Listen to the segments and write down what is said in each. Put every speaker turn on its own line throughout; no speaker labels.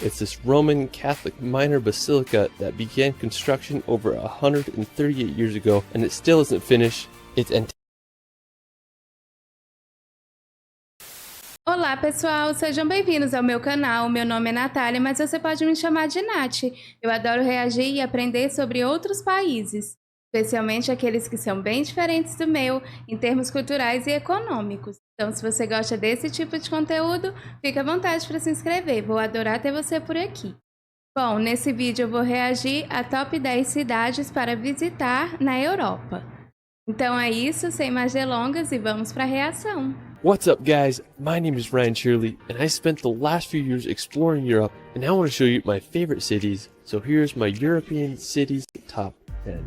It's this Roman Catholic minor basilica that began construction over 138 years ago, and it still isn't finished.
Olá pessoal, sejam bem-vindos ao meu canal. Meu nome é Natália, mas você pode me chamar de Nath. Eu adoro reagir e aprender sobre outros países, especialmente aqueles que são bem diferentes do meu, em termos culturais e econômicos. Então, se você gosta desse tipo de conteúdo, fique à vontade para se inscrever. Vou adorar ter você por aqui. Bom, nesse vídeo eu vou reagir a top 10 cidades para visitar na Europa. Então é isso, sem mais delongas, e vamos para a reação.
What's up guys, my name is Ryan Shirley, and I spent the last few years exploring Europe, and now I want to show you my favorite cities. So here's my European cities top 10.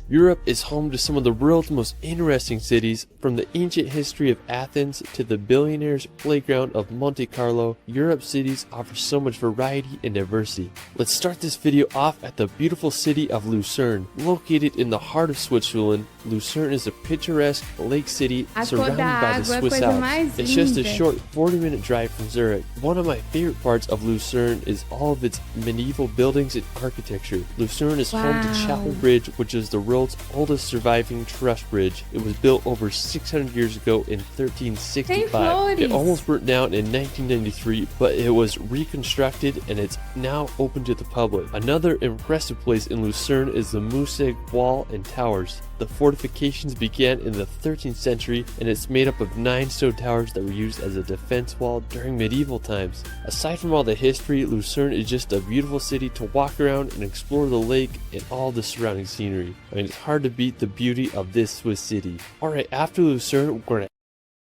Europe is home to some of the world's most interesting cities. From the ancient history of Athens to the billionaire's playground of Monte Carlo, Europe's cities offer so much variety and diversity. Let's start this video off at the beautiful city of Lucerne. Located in the heart of Switzerland, Lucerne is a picturesque lake city surrounded by the Swiss Alps. It's just a short 40-minute drive from Zurich. One of my favorite parts of Lucerne is all of its medieval buildings and architecture. Lucerne is home to Chapel Bridge, which is the world's oldest surviving truss bridge. It was built over 600 years ago in 1365. It almost burnt down in 1993, but it was reconstructed and it's now open to the public. Another impressive place in Lucerne is the Mouseg Wall and Towers. The fortifications began in the 13th century, and it's made up of 9 stone towers that were used as a defense wall during medieval times. Aside from all the history, Lucerne is just a beautiful city to walk around and explore the lake and all the surrounding scenery. I mean, it's hard to beat the beauty of this Swiss city. Alright, after Lucerne, we're gonna...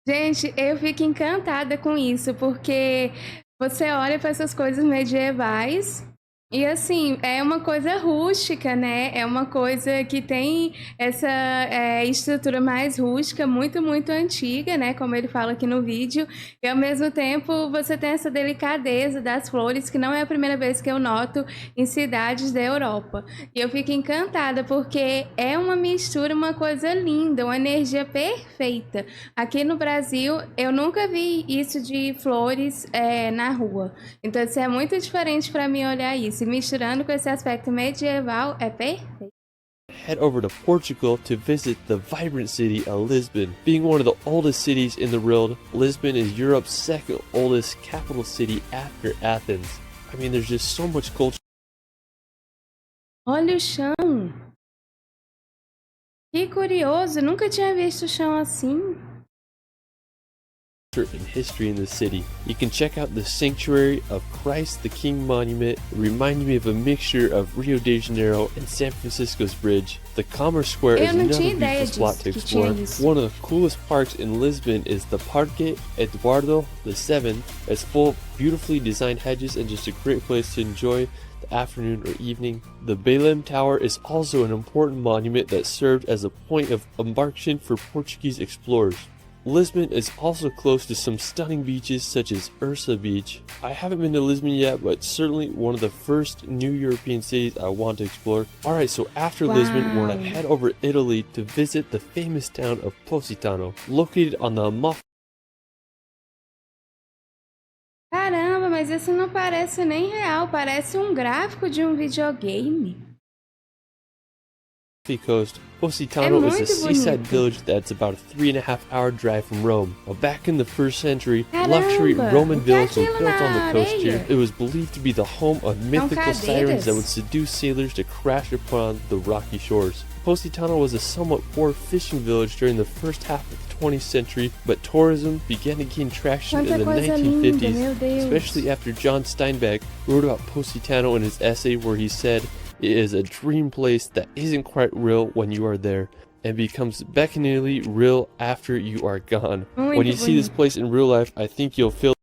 Gente, eu fico encantada com isso, porque você olha para essas coisas medievais e assim, é uma coisa rústica, né? É uma coisa que tem essa estrutura mais rústica, muito, muito antiga, né? Como ele fala aqui no vídeo. E ao mesmo tempo, você tem essa delicadeza das flores, que não é a primeira vez que eu noto em cidades da Europa. E eu fico encantada, porque é uma mistura, uma coisa linda, uma energia perfeita. Aqui no Brasil, eu nunca vi isso de flores na rua. Então, isso é muito diferente para mim olhar isso. E misturando com esse aspecto medieval, é perfeito.
Head over to Portugal to visit the vibrant city of Lisbon. Being one of the oldest cities in the world, Lisbon is Europe's second oldest capital city after Athens. I mean, there's just so much culture.
Olha o chão. Que curioso, nunca tinha visto o chão assim.
And history in the city. You can check out the Sanctuary of Christ the King monument, reminding me of a mixture of Rio de Janeiro and San Francisco's bridge. The Commerce Square is another beautiful spot to explore. One of the coolest parks in Lisbon is the Parque Eduardo VII. It's full of beautifully designed hedges and just a great place to enjoy the afternoon or evening. The Belém Tower is also an important monument that served as a point of embarkation for Portuguese explorers. Lisbon is also close to some stunning beaches such as Ursa Beach. I haven't been to Lisbon yet, but certainly one of the first new European cities I want to explore. Alright, so after Lisbon, we're going to head over to Italy to visit the famous town of Positano, located on the
Caramba, mas isso não parece nem real, parece um gráfico de um videogame.
Coast. Positano is a seaside village that's about a 3.5-hour drive from Rome. Well, back in the 1st century, luxury Roman villas were built on the coast here. It was believed to be the home of mythical sirens that would seduce sailors to crash upon the rocky shores. Positano was a somewhat poor fishing village during the first half of the 20th century, but tourism began to gain traction in the 1950s, especially after John Steinbeck wrote about Positano in his essay where he said, "It is a dream place that isn't quite real when you are there, and becomes beckoningly real after you are gone." When you see this place in real life, I think you'll feel...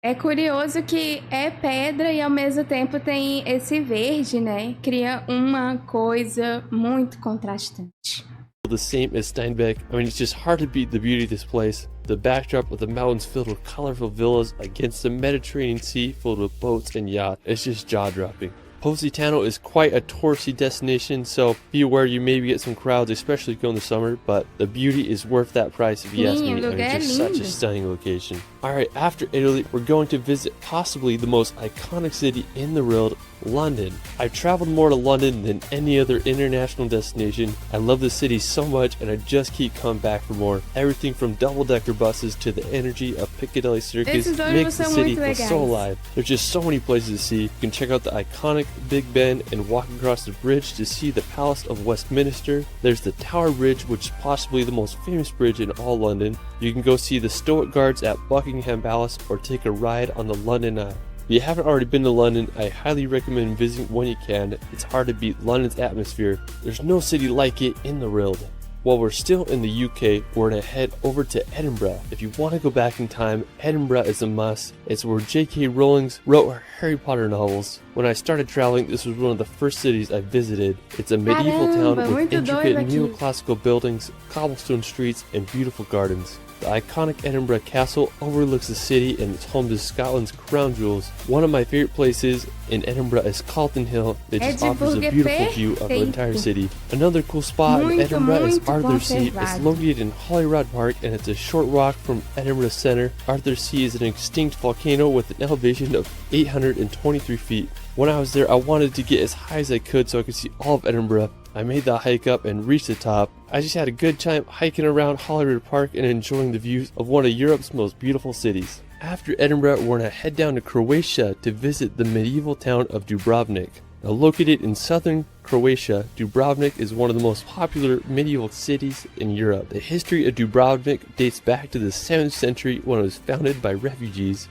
É curioso que é pedra e ao mesmo tempo tem esse verde, né? Cria uma coisa muito contrastante.
The same as Steinbeck. I mean, it's just hard to beat the beauty of this place. The backdrop of the mountains filled with colorful villas against the Mediterranean Sea filled with boats and yachts. It's just jaw-dropping. Positano is quite a touristy destination, so be aware you maybe get some crowds, especially if you go in the summer, but the beauty is worth that price if you ask me. It's just such a stunning location. Alright, after Italy, we're going to visit possibly the most iconic city in the world, London. I've traveled more to London than any other international destination. I love the city so much and I just keep coming back for more. Everything from double-decker buses to the energy of Piccadilly Circus makes the city feel so alive. There's just so many places to see. You can check out the iconic Big Ben and walk across the bridge to see the Palace of Westminster. There's the Tower Bridge, which is possibly the most famous bridge in all London. You can go see the Stoic Guards at Buckingham Palace or take a ride on the London Eye. If you haven't already been to London, I highly recommend visiting when you can. It's hard to beat London's atmosphere. There's no city like it in the world. While we're still in the UK, we're going to head over to Edinburgh. If you want to go back in time, Edinburgh is a must. It's where J.K. Rowling wrote her Harry Potter novels. When I started traveling, this was one of the first cities I visited. It's a medieval town with intricate neoclassical buildings, cobblestone streets, and beautiful gardens. The iconic Edinburgh Castle overlooks the city and it's home to Scotland's crown jewels. One of my favorite places in Edinburgh is Calton Hill. It just offers a beautiful view of the entire city. Another cool spot in Edinburgh is Arthur's Seat. It's located in Holyrood Park and it's a short walk from Edinburgh Centre. Arthur's Seat is an extinct volcano with an elevation of 823 feet. When I was there, I wanted to get as high as I could so I could see all of Edinburgh. I made the hike up and reached the top. I just had a good time hiking around Holyrood Park and enjoying the views of one of Europe's most beautiful cities. After Edinburgh, we're going to head down to Croatia to visit the medieval town of Dubrovnik. Now, located in southern Croatia, Dubrovnik is one of the most popular medieval cities in Europe. The history of Dubrovnik dates back to the 7th century when it was founded by refugees.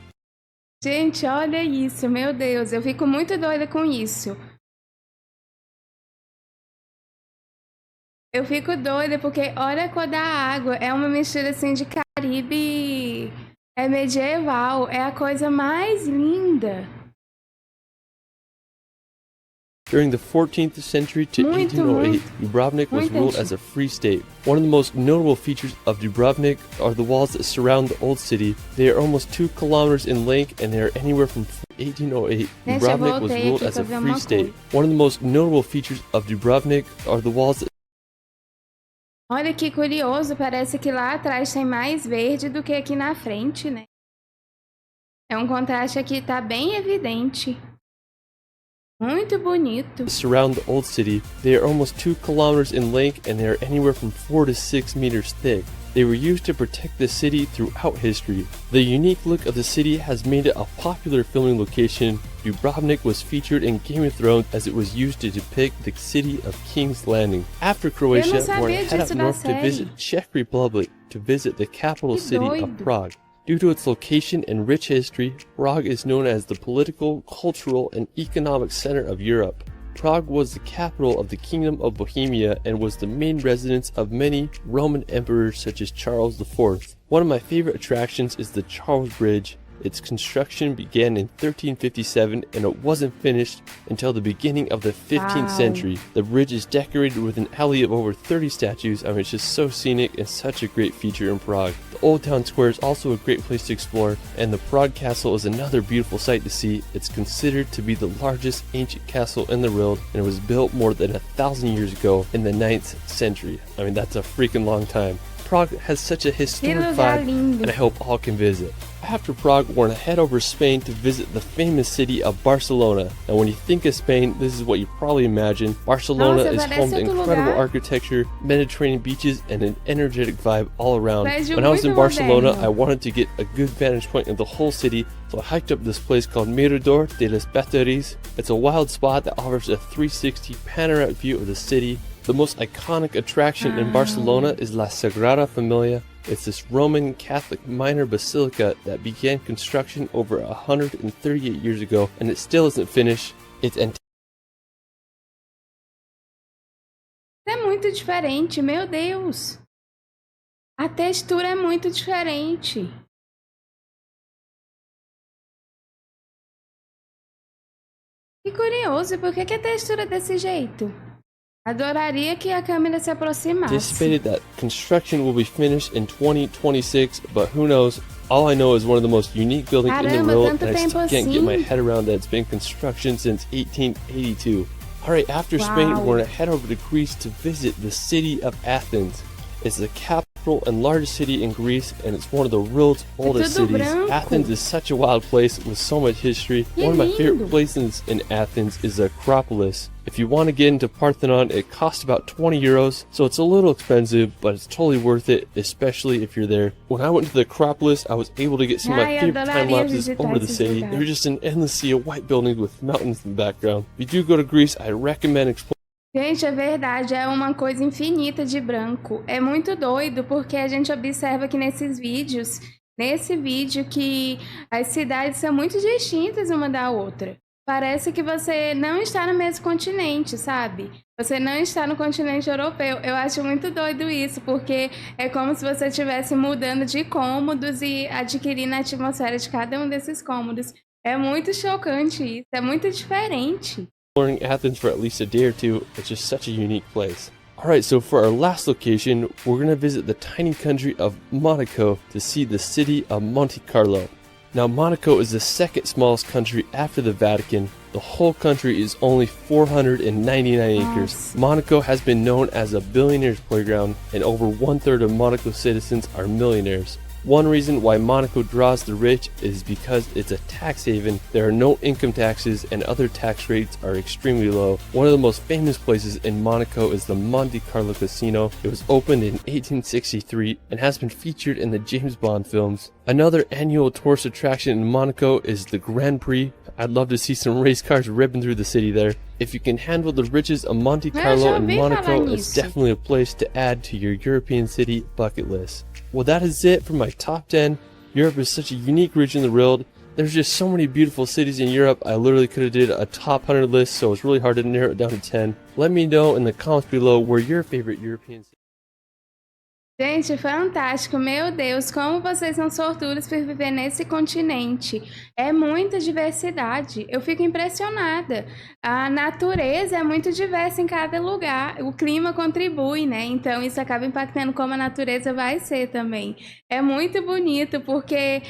Gente, olha isso, meu Deus, eu fico muito doida com isso. Eu fico doida porque olha a cor da água, é uma mistura assim de Caribe, é medieval, é a coisa mais linda.
During the 14th century to 1808, Dubrovnik was ruled as a free state. One of the most notable features of Dubrovnik are the walls that surround the old city. They are almost 2 kilometers in length and they are anywhere from 1808. Dubrovnik was ruled as a free state. One of the most notable features of Dubrovnik are the walls that
Olha que curioso, parece que lá atrás tem mais verde do que aqui na frente, né? É um contraste aqui, tá bem evidente. Muito bonito.
Surround the old city. They are almost 2 kilometers in length and they are anywhere from 4 to 6 meters thick. They were used to protect the city throughout history. The unique look of the city has made it a popular filming location. Dubrovnik was featured in Game of Thrones as it was used to depict the city of King's Landing. After Croatia, we're going to head up north to visit Czech Republic to visit the capital city of Prague. Due to its location and rich history, Prague is known as the political, cultural, and economic center of Europe. Prague was the capital of the Kingdom of Bohemia and was the main residence of many Roman emperors such as Charles IV. One of my favorite attractions is the Charles Bridge. Its construction began in 1357 and it wasn't finished until the beginning of the 15th century. The bridge is decorated with an alley of over 30 statues. I mean, it's just so scenic and such a great feature in Prague. The Old Town Square is also a great place to explore, and the Prague Castle is another beautiful sight to see. It's considered to be the largest ancient castle in the world, and it was built more than 1,000 years ago in the 9th century. I mean, that's a freaking long time. Prague has such a historic vibe, and I hope all can visit. After Prague, we're going to head over Spain to visit the famous city of Barcelona. Now, when you think of Spain, this is what you probably imagine. Barcelona is home to incredible architecture, Mediterranean beaches, and an energetic vibe all around. When I was in Barcelona, I wanted to get a good vantage point of the whole city, so I hiked up this place called Mirador de les Batteries. It's a wild spot that offers a 360 panoramic view of the city. The most iconic attraction in Barcelona is La Sagrada Familia. It's this Roman Catholic minor basilica that began construction over 138 years ago, and it still isn't finished. It's
É muito diferente, meu Deus. A textura é muito diferente. Que curioso, por que a textura é desse jeito? Adoraria que a câmera se aproximasse.
Anticipated that construction will be finished in 2026, but who knows? All I know is one of the most unique buildings in the
Caramba,
world,
tanto
and I
tempo
still can't get my
assim.
head around that it's been in construction since 1882. Alright, after Spain,
Uau.
we're going to head over to Greece to visit the city of Athens. It's the capital and largest city in Greece, and it's one of the world's oldest
tudo
cities.
branco.
Athens is such a wild place with so much history.
Que
One of my favorite
lindo.
places in Athens is the Acropolis. If you want to get into Parthenon, it costs about 20 euros, so it's a little expensive, but it's totally worth it, especially if you're there. When I went to the Acropolis, I was able to get some of my
Ai,
favorite time
adoraria
lapses
visitar
over the
esses
city.
lugares.
There was just an endless sea of white buildings with mountains in the background. If you do go to Greece, I recommend exploring.
Gente, é verdade, é uma coisa infinita de branco. É muito doido porque a gente observa aqui nesse vídeo que as cidades são muito distintas uma da outra. Parece que você não está no mesmo continente, sabe? Você não está no continente europeu. Eu acho muito doido isso, porque é como se você estivesse mudando de cômodos e adquirindo a atmosfera de cada um desses cômodos. É muito chocante isso, é muito diferente.
Exploring Athens for at least a day or two. It's just such a unique place. Alright, so for our last location, we're going to visit the tiny country of Monaco to see the city of Monte Carlo. Now, Monaco is the second smallest country after the Vatican. The whole country is only 499 acres.
Nossa.
Monaco has been known as a billionaire's playground, and over 1/3 of Monaco citizens are millionaires. One reason why Monaco draws the rich is because it's a tax haven. There are no income taxes and other tax rates are extremely low. One of the most famous places in Monaco is the Monte Carlo Casino. It was opened in 1863 and has been featured in the James Bond films. Another annual tourist attraction in Monaco is the Grand Prix. I'd love to see some race cars ripping through the city there. If you can handle the riches of Monte Carlo and Monaco, it's definitely a place to add to your European city bucket list. Well, that is it for my top 10. Europe is such a unique region of the world. There's just so many beautiful cities in Europe. I literally could have did a top 100 list, so it's really hard to narrow it down to 10. Let me know in the comments below where your favorite European cities.
Gente, fantástico. Meu Deus, como vocês são sortudos por viver nesse continente. É muita diversidade. Eu fico impressionada. A natureza é muito diversa em cada lugar. O clima contribui, né? Então isso acaba impactando como a natureza vai ser também. É muito bonito porque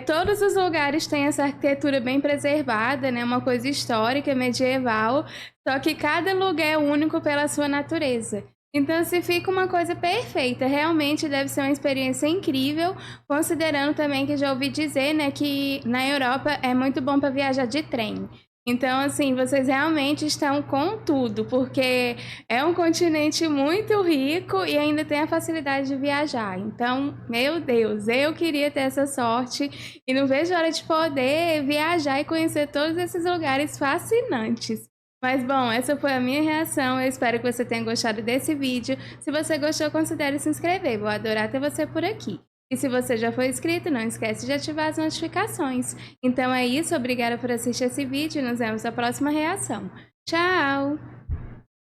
todos os lugares têm essa arquitetura bem preservada, né? Uma coisa histórica, medieval. Só que cada lugar é único pela sua natureza. Então, se fica uma coisa perfeita, realmente deve ser uma experiência incrível, considerando também que já ouvi dizer, né, que na Europa é muito bom para viajar de trem. Então, assim, vocês realmente estão com tudo, porque é um continente muito rico e ainda tem a facilidade de viajar. Então, meu Deus, eu queria ter essa sorte e não vejo a hora de poder viajar e conhecer todos esses lugares fascinantes. Mas bom, essa foi a minha reação, eu espero que você tenha gostado desse vídeo. Se você gostou, considere se inscrever, vou adorar ter você por aqui. E se você já foi inscrito, não esquece de ativar as notificações. Então é isso, obrigada por assistir esse vídeo e nos vemos na próxima reação. Tchau!